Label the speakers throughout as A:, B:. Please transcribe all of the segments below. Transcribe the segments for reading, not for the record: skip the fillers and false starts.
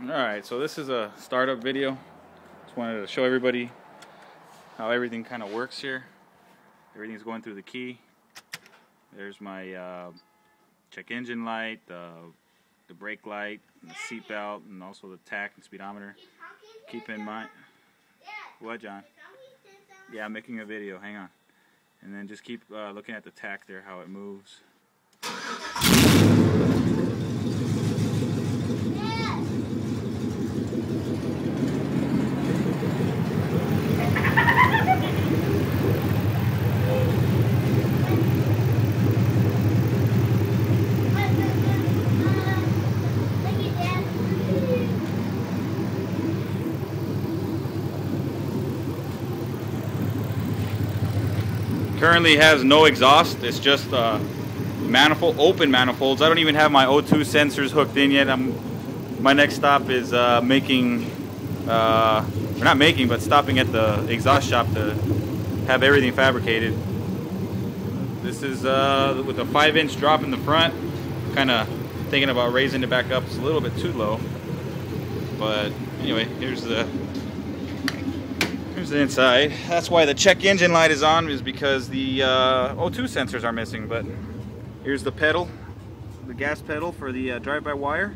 A: Alright, so this is a startup video. Just wanted to show everybody how everything kind of works here. Everything's going through the key. There's my check engine light, the brake light, and the seat belt, and also the tach and speedometer. Keep in mind... What, John? Yeah, I'm making a video. Hang on. And then just keep looking at the tach there, how it moves. Currently has no exhaust. It's just manifold, open manifolds. I don't even have my O2 sensors hooked in yet. My next stop is stopping at the exhaust shop to have everything fabricated. This is with a 5-inch drop in the front. Kind of thinking about raising it back up. It's a little bit too low. But anyway, here's the inside. That's why the check engine light is on, is because the O2 sensors are missing. But here's the pedal, the gas pedal for the drive-by-wire.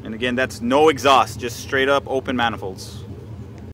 A: And again, that's no exhaust, just straight up open manifolds.